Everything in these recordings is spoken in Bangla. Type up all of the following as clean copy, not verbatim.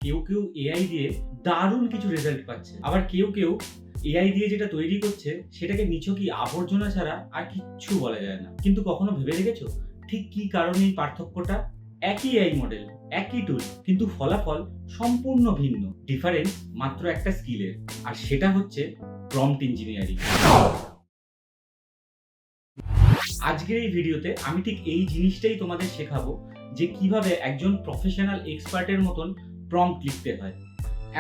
কেউ কেউ এআই দিয়ে দারুণ কিছু রেজাল্ট পাচ্ছে, আবার কেউ কেউ এআই দিয়ে যেটা তৈরি করছে সেটাকে নিছকই আবর্জনা ছাড়া আর কিচ্ছু বলা যায় না। কিন্তু কখনো ভেবে দেখেছো ঠিক কি কারণে এই পার্থক্যটা? একই এআই মডেল, একই টুল, কিন্তু ফলাফল সম্পূর্ণ ভিন্ন। ডিফারেন্স মাত্র একটা স্কিলের, আর সেটা হচ্ছে প্রম্পট ইঞ্জিনিয়ারিং। আজকের এই ভিডিওতে আমি ঠিক এই জিনিসটাই তোমাদের শেখাবো যে কিভাবে একজন প্রফেশনাল এক্সপার্টের মতন প্রম্পট লিখতে হয়।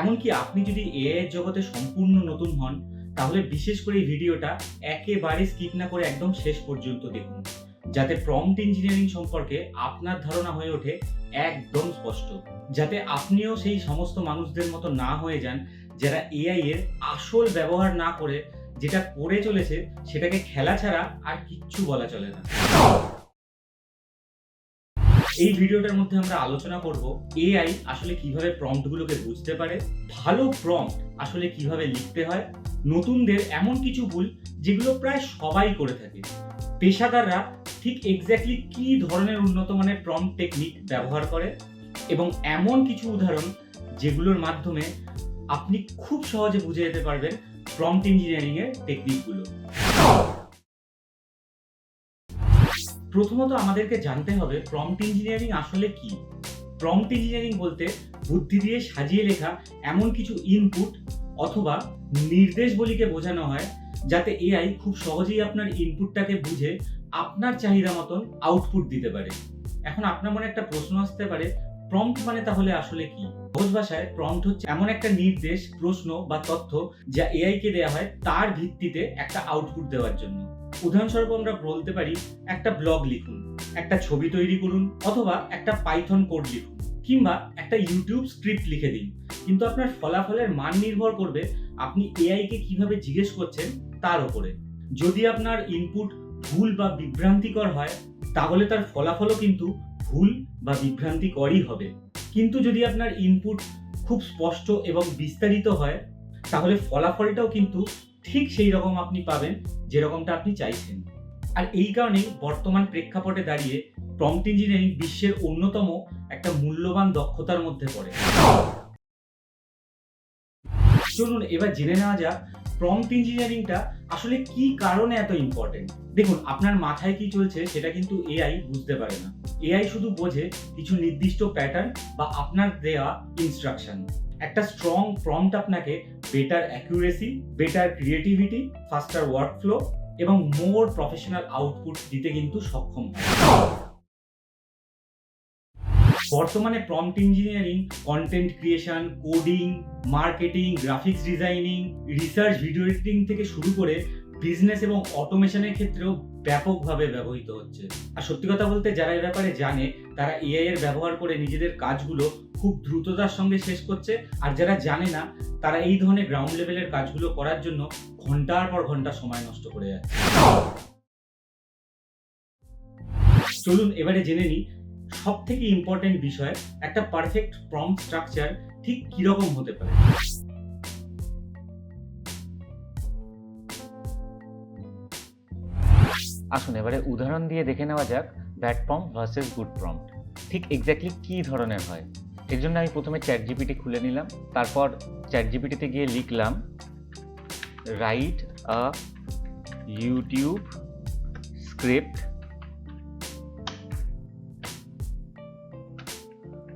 এমনকি আপনি যদি এআই এর জগতে সম্পূর্ণ নতুন হন, তাহলে বিশেষ করে এই ভিডিওটা একেবারে স্কিপ না করে একদম শেষ পর্যন্ত দেখুন, যাতে প্রম্পট ইঞ্জিনিয়ারিং সম্পর্কে আপনার ধারণা হয়ে ওঠে একদম স্পষ্ট, যাতে আপনিও সেই সমস্ত মানুষদের মতো না হয়ে যান যারা এআই এর আসল ব্যবহার না করে যেটা করে চলেছে সেটাকে খেলা ছাড়া আর কিচ্ছু বলা চলে না। এই ভিডিওটার মধ্যে আমরা আলোচনা করব এআই আসলে কিভাবে প্রম্পটগুলোকে বুঝতে পারে, ভালো প্রম্পট আসলে কিভাবে লিখতে হয়, নতুনদের এমন কিছু ভুল যেগুলো প্রায় সবাই করে থাকে, পেশাদাররা ঠিক এক্স্যাক্টলি কি ধরনের উন্নত মানের প্রম্পট টেকনিক ব্যবহার করে, এবং এমন কিছু উদাহরণ যেগুলোর মাধ্যমে আপনি খুব সহজে বুঝে যেতে পারবেন প্রম্পট ইঞ্জিনিয়ারিং এর টেকনিকগুলো। প্রথমত আমাদেরকে জানতে হবে প্রম্পট ইঞ্জিনিয়ারিং আসলে কি। প্রম্পট ইঞ্জিনিয়ারিং বলতে বুদ্ধি দিয়ে সাজিয়ে লেখা এমন কিছু ইনপুট অথবা নির্দেশবলীকে বোঝানো হয় যাতে এআই খুব সহজেই আপনার ইনপুটটাকে বুঝে আপনার চাহিদা মতন আউটপুট দিতে পারে। এখন আপনার মনে একটা প্রশ্ন আসতে পারে, প্রম্পট মানে তাহলে আসলে কি? সহজ ভাষায় প্রম্পট হচ্ছে এমন একটা নির্দেশ, প্রশ্ন বা তথ্য যা এআই কে দেওয়া হয় তার ভিত্তিতে একটা আউটপুট দেওয়ার জন্য। উদাহরণস্বরূপ আমরা বলতে পারি একটা ব্লগ লিখুন, একটা ছবি তৈরি করুন, অথবা একটা পাইথন কোড লিখুন, কিংবা একটা ইউটিউব স্ক্রিপ্ট লিখে দিন। কিন্তু আপনার ফলাফলের মান নির্ভর করবে আপনি এআই কে কিভাবে জিজ্ঞেস করছেন তার উপরে। যদি আপনার ইনপুট ভুল বা বিভ্রান্তিকর হয়, তাহলে তার ফলাফলও কিন্তু ভুল বা বিভ্রান্তিকরই হবে। কিন্তু যদি আপনার ইনপুট খুব স্পষ্ট এবং বিস্তারিত হয়, তাহলে ফলাফলটাও কিন্তু ঠিক সেই রকম আপনি পাবেন যেরকমটা আপনি চাইছেন। আর এই কারণেই বর্তমান প্রেক্ষাপটে দাঁড়িয়ে প্রম্পট ইঞ্জিনিয়ারিং বিশ্বের অন্যতম একটা মূল্যবান দক্ষতার মধ্যে পড়ে। চলুন এবার জেনে নেওয়া যাক প্রম্পট ইঞ্জিনিয়ারিংটা আসলে কি কারণে এত ইম্পর্টেন্ট। দেখুন, আপনার মাথায় কি চলছে সেটা কিন্তু এআই বুঝতে পারে না। এআই শুধু বোঝে কিছু নির্দিষ্ট প্যাটার্ন বা আপনার দেওয়া ইনস্ট্রাকশন। একটা স্ট্রং প্রম্পট আপনাকে better accuracy, better creativity, ফাস্টার workflow এবং মোর প্রফেশনাল আউটপুট দিতে কিন্তু সক্ষম হয়। বর্তমানে prompt engineering content creation, coding, marketing, graphics designing, research, video editing থেকে শুরু করে বিজনেস এবং অটোমেশনের ক্ষেত্রেও ব্যাপকভাবে ব্যবহৃত হচ্ছে। আর সত্যি কথা বলতে যারা এই ব্যাপারে জানে তারা এআই এর ব্যবহার করে নিজেদের কাজগুলো খুব দ্রুততার সঙ্গে শেষ করছে, আর যারা জানে না তারা এই ধরনের গ্রাউন্ড লেভেলের কাজগুলো করার জন্য ঘন্টার পর ঘন্টা সময় নষ্ট করে যাচ্ছে। চলুন এবারে জেনে নিই সব থেকে ইম্পর্টেন্ট বিষয়, একটা পারফেক্ট প্রম্পট স্ট্রাকচার ঠিক কিরকম হতে পারে। আসুন এবারে উদাহরণ দিয়ে দেখে নেওয়া যাক bad prompt versus good prompt ঠিক এক্স্যাক্টলি কী ধরনের হয়। এর জন্য আমি প্রথমে চ্যাট জিপিটি খুলে নিলাম, তারপর চ্যাট জিপিটিতে গিয়ে লিখলাম write a YouTube script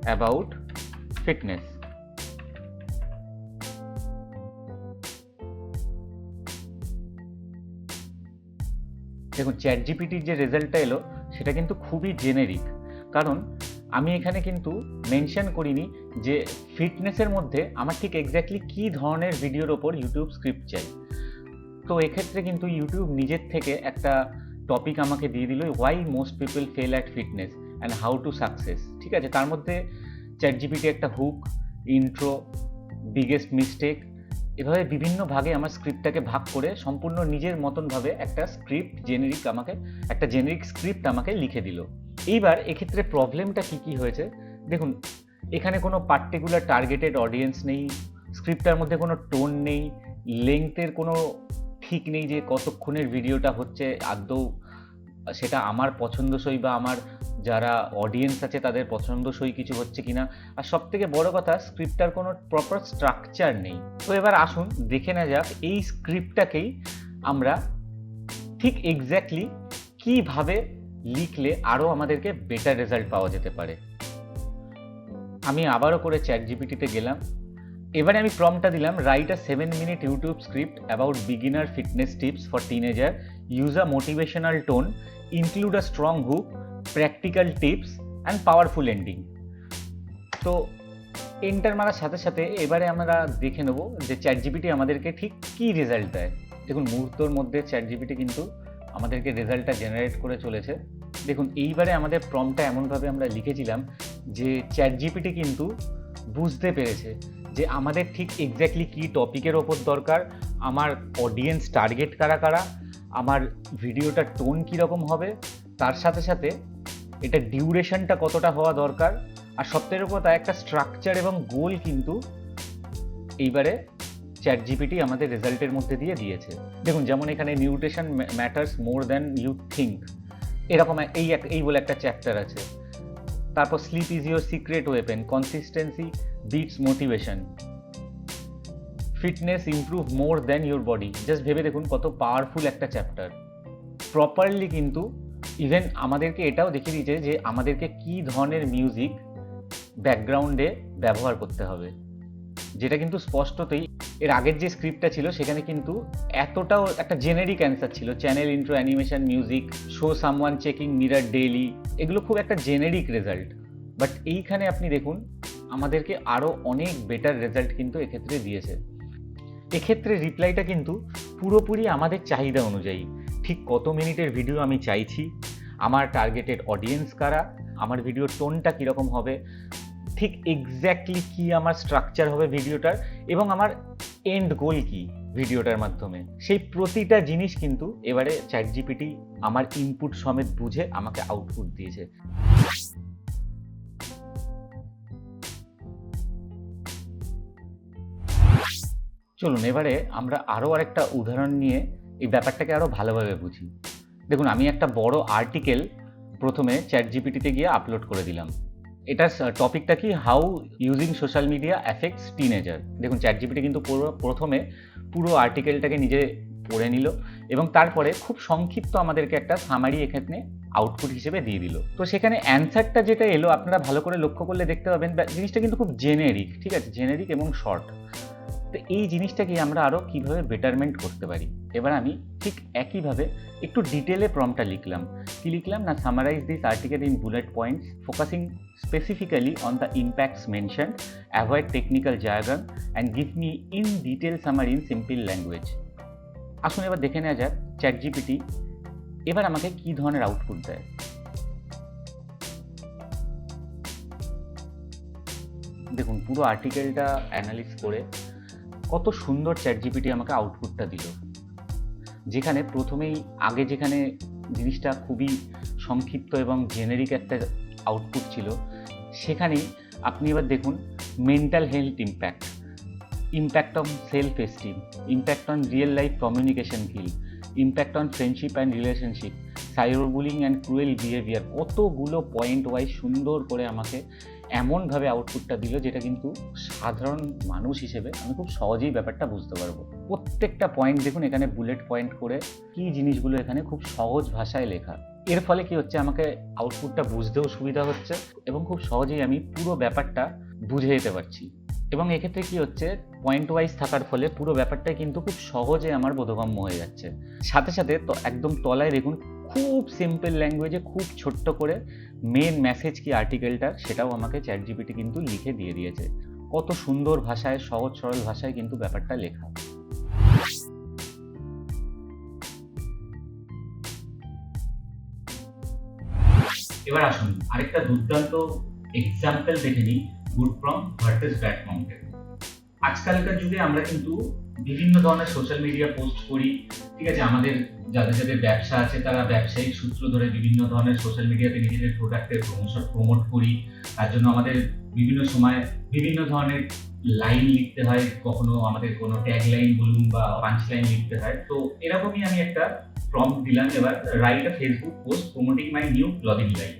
about fitness. দেখুন চ্যাট জিপিটির যে রেজাল্টটা এলো সেটা কিন্তু খুবই জেনেরিক, কারণ আমি এখানে কিন্তু মেনশন করিনি যে ফিটনেসের মধ্যে আমার ঠিক এক্স্যাক্টলি কী ধরনের ভিডিওর ওপর ইউটিউব স্ক্রিপ্ট চাই। তো এক্ষেত্রে কিন্তু ইউটিউব নিজের থেকে একটা টপিক আমাকে দিয়ে দিল, why most people fail at fitness and how to success. ঠিক আছে, তার মধ্যে চ্যাট জিপিটি একটা হুক, ইন্ট্রো, বিগেস্ট মিস্টেক, এভাবে বিভিন্ন ভাগে আমার স্ক্রিপ্টটাকে ভাগ করে সম্পূর্ণ নিজের মতনভাবে একটা জেনেরিক স্ক্রিপ্ট আমাকে লিখে দিল। এইবার এক্ষেত্রে প্রবলেমটা কি হয়েছে দেখুন, এখানে কোনো পার্টিকুলার টার্গেটেড অডিয়েন্স নেই, স্ক্রিপ্টটার মধ্যে কোনো টোন নেই, লেংথের কোনো ঠিক নেই যে কতক্ষণের ভিডিওটা হচ্ছে, আদৌ সেটা আমার পছন্দসই বা আমার যারা অডিয়েন্স আছে তাদের পছন্দসই কিছু হচ্ছে কিনা, আর সব থেকে বড় কথা স্ক্রিপ্টটার কোনো প্রপার স্ট্রাকচার নেই। তো এবার আসুন দেখে নেওয়া যাক এই স্ক্রিপ্টটাকেই আমরা ঠিক এক্স্যাক্টলি কীভাবে লিখলে আরও আমাদেরকে বেটার রেজাল্ট পাওয়া যেতে পারে। আমি আবারও করে চ্যাটজিপিটিতে গেলাম, এবারে আমি প্রম্পটটা দিলাম write a 7-minute YouTube script about beginner fitness tips for teenager, use a motivational tone, include a strong hook, practical tips and powerful ending. তো এন্টার মারার সাথে সাথে এবারে আমরা দেখে নেব যে চ্যাটজিপিটি আমাদেরকে ঠিক কী রেজাল্ট দেয়। দেখুন মুহূর্তের মধ্যে চ্যাটজিপিটি কিন্তু আমাদেরকে রেজাল্টটা জেনারেট করে চলেছে। দেখুন এইবারে আমাদের প্রম্পটটা এমনভাবে আমরা লিখেছিলাম যে চ্যাটজিপিটি কিন্তু বুঝতে পেরেছে যে আমাদের ঠিক এক্স্যাক্টলি কী টপিকের ওপর দরকার, আমার অডিয়েন্স টার্গেট কারা কারা, আমার ভিডিওটার টোন কীরকম হবে, তার সাথে সাথে এটা ডিউরেশনটা কতটা হওয়া দরকার, আর সবথেকে কথা একটা স্ট্রাকচার এবং গোল কিন্তু এইবারে চ্যাটজিপিটি আমাদের রেজাল্টের মধ্যে দিয়ে দিয়েছে। দেখুন যেমন এখানে nutrition matters more than you think, এরকম এই বলে একটা চ্যাপ্টার আছে। তারপর sleep is your secret weapon, consistency beats motivation, fitness improve more than your body. Just ভেবে দেখুন কত পাওয়ারফুল একটা চ্যাপ্টার। প্রপারলি কিন্তু ইভেন আমাদেরকে এটাও দেখিয়ে দিয়েছে যে আমাদেরকে কী ধরনের মিউজিক ব্যাকগ্রাউন্ডে ব্যবহার করতে হবে, যেটা কিন্তু স্পষ্টতই এর আগের যে স্ক্রিপ্টটা ছিল সেখানে কিন্তু এতটাও একটা জেনেরিক অ্যান্সার ছিল, channel intro, animation, music, show someone checking mirror daily, এগুলো খুব একটা জেনেরিক রেজাল্ট। বাট এইখানে আপনি দেখুন আমাদেরকে আরও অনেক বেটার রেজাল্ট কিন্তু এক্ষেত্রে দিয়েছে। এক্ষেত্রে রিপ্লাইটা কিন্তু পুরোপুরি আমাদের চাহিদা অনুযায়ী, ঠিক কত মিনিটের ভিডিও আমি চাইছি, আমার টার্গেটেড অডিয়েন্স কারা, আমার ভিডিওর টোনটা কীরকম হবে, ঠিক এক্স্যাক্টলি কী আমার স্ট্রাকচার হবে ভিডিওটার, এবং আমার এন্ড গোল কী ভিডিওটার মাধ্যমে, সেই প্রতিটা জিনিস কিন্তু এবারে চ্যাটজিপিটি আমার ইনপুট সমেত বুঝে আমাকে আউটপুট দিয়েছে। চলুন এবারে আমরা আরও আরেকটা উদাহরণ নিয়ে এই ব্যাপারটাকে আরও ভালোভাবে বুঝি। দেখুন আমি একটা বড় আর্টিকেল প্রথমে চ্যাটজিপিটিতে গিয়ে আপলোড করে দিলাম। এটার টপিকটা কি, how using social media affects teenager. দেখুন চ্যাটজিপিটি কিন্তু প্রথমে পুরো আর্টিকেলটাকে নিজে পড়ে নিল এবং তারপরে খুব সংক্ষিপ্ত আমাদেরকে একটা সামারি এখানে আউটপুট হিসেবে দিয়ে দিল। তো সেখানে অ্যান্সারটা যেটা এলো আপনারা ভালো করে লক্ষ্য করলে দেখতে পাবেন জিনিসটা কিন্তু খুব জেনেরিক, ঠিক আছে, জেনেরিক এবং শর্ট। তো এই জিনিসটাকে আমরা আরও কীভাবে বেটারমেন্ট করতে পারি, এবার আমি ঠিক একইভাবে একটু ডিটেলে প্রম্পটটা লিখলাম। কি লিখলাম না, summarize this article in bullet points focusing specifically on the impacts mentioned, avoid technical diagram and give me in detail summary in simple language. আসুন এবার দেখে নেওয়া যাক চ্যাটজিপিটি এবার আমাকে কী ধরনের আউটপুট দেয়। দেখুন পুরো আর্টিকেলটা অ্যানালিস করে কত সুন্দর চ্যাটজিপিটি আমাকে আউটপুটটা দিল, যেখানে প্রথমেই আগে যেখানে জিনিসটা খুবই সংক্ষিপ্ত এবং জেনেরিক একটা আউটপুট ছিল, সেখানেই আপনি এবার দেখুন mental health impact, impact on self esteem, impact on real life communication skill, impact on friendship and relationship, cyber bullying and cruel behaviour, কতগুলো পয়েন্ট ওয়াইজ সুন্দর করে আমাকে এমনভাবে আউটপুটটা দিল যেটা কিন্তু সাধারণ মানুষ হিসেবে আমি খুব সহজেই ব্যাপারটা বুঝতে পারবো। প্রত্যেকটা পয়েন্ট দেখুন এখানে বুলেট পয়েন্ট করে কি জিনিসগুলো এখানে খুব সহজ ভাষায় লেখা। এর ফলে কি হচ্ছে, আমাকে আউটপুটটা বুঝতেও সুবিধা হচ্ছে এবং খুব সহজেই আমি পুরো ব্যাপারটা বুঝে যেতে পারছি। এবং এক্ষেত্রে কি হচ্ছে, পয়েন্ট ওয়াইজ থাকার ফলে পুরো ব্যাপারটাই কিন্তু খুব সহজে আমার বোধগম্য হয়ে যাচ্ছে। সাথে সাথে তো একদম তলায় দেখুন খুব সিম্পল ল্যাঙ্গুয়েজে খুব ছোট্ট করে মেন মেসেজ কি আর্টিকেলটার সেটাও আমাকে চ্যাটজিপিটি কিন্তু লিখে দিয়ে দিয়েছে। কত সুন্দর ভাষায়, সহজ সরল ভাষায় কিন্তু ব্যাপারটা লেখা। এবার আসুন আরেকটা দুর্দান্ত এক্সাম্পল দেখে নিই গুড প্রম্পট ভার্সেস ব্যাড প্রম্পটের। আজকালকার যুগে আমরা কিন্তু বিভিন্ন ধরনের সোশ্যাল মিডিয়া পোস্ট করি, ঠিক আছে, আমাদের যাদের যাদের ব্যবসা আছে তারা ব্যবসায়িক সূত্র ধরে বিভিন্ন ধরনের সোশ্যাল মিডিয়াতে নিজেদের প্রোডাক্টের প্রমোট করি। তার জন্য আমাদের বিভিন্ন সময় বিভিন্ন ধরনের লাইন লিখতে হয়, কখনো আমাদের কোনো ট্যাগ লাইন বলুন বা পাঞ্চ লাইন লিখতে হয়। তো এরকমই আমি একটা প্রম্পট দিলাম, এবার write a Facebook post promoting my new clothing line.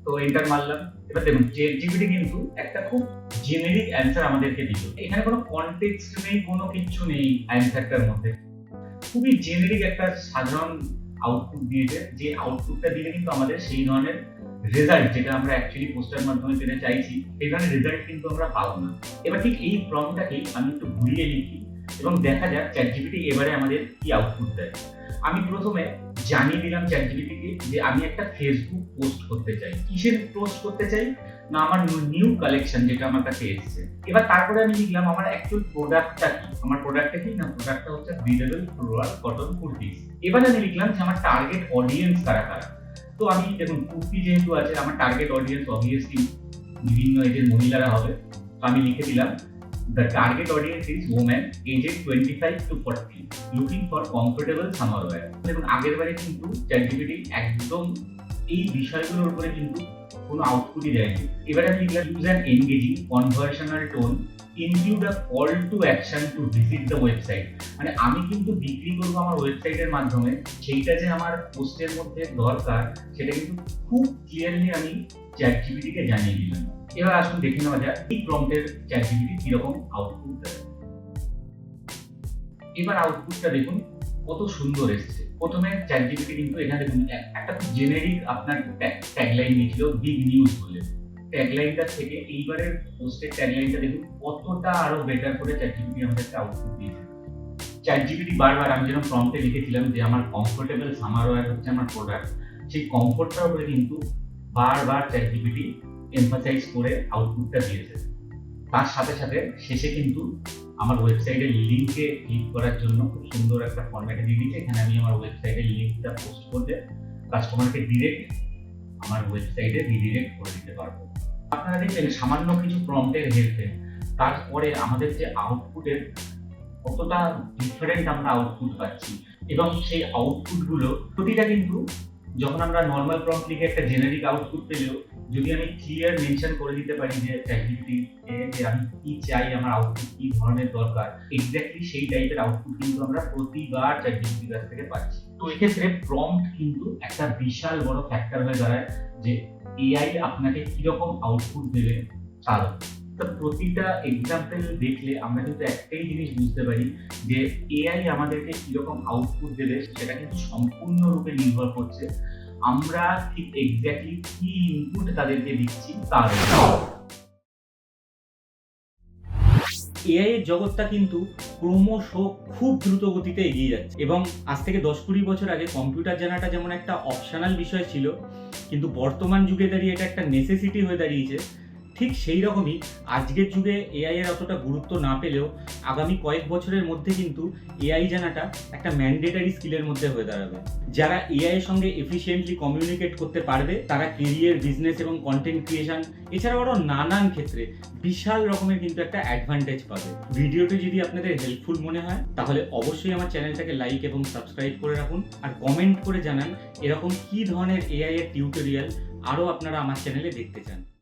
তো এন্টার মারলাম। এবার দেখুন চ্যাট জিপিটি কিন্তু একটা খুব জেনেরিক অ্যান্সার আমাদেরকে দিল। এখানে কোনো কনটেক্সট নেই, কোনো কিছু নেই অ্যান্সারটার মধ্যে। খুবই জেনেরিক একটা সাধারণ আউটপুট দিয়েছে, যে আউটপুটটা দিলে কিন্তু আমাদের সেই ধরনের রেজাল্ট, যেটা আমরা অ্যাকচুয়ালি পোস্টার মাধ্যমে পেতে চাইছি, সেই ধরনের রেজাল্ট কিন্তু আমরা পাবো না। এবার ঠিক এই প্রম্পটটাকেই আমি একটু ঘুরিয়ে লিখি এবং দেখা যাক চ্যাট জিপিটি এবারে আমাদের কি আউটপুট দেয়। আমি প্রথমে জানিয়ে দিলাম চ্যাট জিপিটিকে যে আমি একটা ফেসবুক পোস্ট করতে চাই। কিসের পোস্ট করতে চাই? না, আমার নিউ কালেকশন যেটা আমার কাছে এসেছে। এবার তারপরে আমি লিখলাম আমার অ্যাকচুয়াল প্রোডাক্টটা কি। আমার প্রোডাক্টটা কি? না, প্রোডাক্টটা হচ্ছে ব্রিদেবল ফ্লোরাল কটন কুর্তিস। এবার আমি লিখলাম যে আমার টার্গেট অডিয়েন্স কারা কারা। তো আমি দেখুন কুর্তি যেহেতু আছে, আমার টার্গেট অডিয়েন্স অবভিয়াসলি বিভিন্ন এজের মহিলারা হবে। তো আমি লিখে দিলাম the target audience is women aged 25 to 40 looking for comfortable summer wear। দেখুন আগের বারে কিন্তু ChatGPT একদম এই বিষয়গুলোর উপরে কিন্তু কোনো আউটপুটই দেয়নি। এবারে আমি লিখলাম use an engaging conversational tone include a call to action to visit the website। মানে আমি কিন্তু বিক্রি করবো আমার ওয়েবসাইটের মাধ্যমে, সেইটা যে আমার পোস্টের মধ্যে দরকার সেটা কিন্তু খুব ক্লিয়ারলি আমি ChatGPT কে জানিয়ে দিলাম। এবার আসুন দেখে নেওয়া যাক এই প্রম্পটের ChatGPT কিরকম আউটপুট দেয়। এবার আউটপুটটা দেখুন কত সুন্দর এসেছে। প্রথমে ChatGPT কিন্তু এখানে দেখুন একটা খুব জেনেরিক আপনার ট্যাগলাইন দিয়েছিল বিগ নিউজ বলে। ট্যাগলাইনটা থেকে এইবারের পোস্টের ট্যাগলাইনটা দেখুন কতটা আরো বেটার করে ChatGPT আমাদেরকে আউটপুট দিয়েছে। ChatGPT বারবার আমি যেরকম প্রম্পটে লিখেছিলাম যে আমার কমফোর্টেবল সামার ওয়্যার হচ্ছে আমার প্রোডাক্ট, সেই কমফোর্টটার উপরে কিন্তু বারবার ChatGPT এমফাসাইজ করে আউটপুটটা দিয়েছে। তার সাথে সাথে শেষে কিন্তু আমার ওয়েবসাইটের লিঙ্কে ক্লিক করার জন্য খুব সুন্দর একটা ফরম্যাটে দিয়ে দিয়েছে। এখানে আমি আমার ওয়েবসাইটের লিঙ্কটা পোস্ট করলে কাস্টমারকে ডিরেক্ট আমার ওয়েবসাইটে রিডিরেক্ট করে দিতে পারবো। আপনারা দেখবেন সামান্য কিছু প্রম্পটের হেল্পে তারপরে আমাদের যে আউটপুটের কতটা ডিফারেন্ট আমরা আউটপুট পাচ্ছি, এবং সেই আউটপুটগুলো প্রতিটা কিন্তু যখন আমরা নর্মাল প্রম্পট লিখে একটা জেনারিক আউটপুট পেলেও যদি আমি ক্লিয়ার মেনশন করে দিতে পারি যে ChatGPT যে আমি কি চাই, আমার আউটপুট কি ধরনের দরকার, এক্স্যাক্টলি সেই টাইপের আউটপুট কিন্তু আমরা প্রতিবার ChatGPT কাছ থেকে পাচ্ছি। তো এক্ষেত্রে প্রম্পট কিন্তু একটা বিশাল বড় ফ্যাক্টর হয়ে দাঁড়ায় যে এআই আপনাকে কিরকম আউটপুট দেবে তার। তো প্রতিটা এক্সাম্পল দেখলে আমরা কিন্তু একটাই জিনিস বুঝতে পারি যে এআই আমাদেরকে কিরকম আউটপুট দেবে সেটা কিন্তু সম্পূর্ণরূপে নির্ভর করছে আমরা ঠিক এক্স্যাক্টলি কি ইনপুট তাদেরকে দিচ্ছি তার উপর। এআই এর জগৎটা কিন্তু ক্রমশ খুব দ্রুত গতিতে এগিয়ে যাচ্ছে, এবং আজ থেকে 10-20 বছর আগে কম্পিউটার জানাটা যেমন একটা অপশনাল বিষয় ছিল, কিন্তু বর্তমান যুগে দাঁড়িয়ে এটা একটা নেসেসিটি হয়ে দাঁড়িয়েছে। ঠিক সেই রকমই আজকের যুগে এআই এর অতটা গুরুত্ব না পেলেও আগামী কয়েক বছরের মধ্যে কিন্তু এআই জানাটা একটা ম্যান্ডেটারি স্কিলের মধ্যে হয়ে দাঁড়াবে। যারা এআই এর সঙ্গে এফিশিয়েন্টলি কমিউনিকেট করতে পারবে তারা কেরিয়ার, বিজনেস এবং কন্টেন্ট ক্রিয়েশন এছাড়াও আরও নানান ক্ষেত্রে বিশাল রকমের কিন্তু একটা অ্যাডভান্টেজ পাবে। ভিডিওটি যদি আপনাদের হেল্পফুল মনে হয় তাহলে অবশ্যই আমার চ্যানেলটাকে লাইক এবং সাবস্ক্রাইব করে রাখুন, আর কমেন্ট করে জানান এরকম কী ধরনের এআই এর টিউটোরিয়াল আরও আপনারা আমার চ্যানেলে দেখতে চান।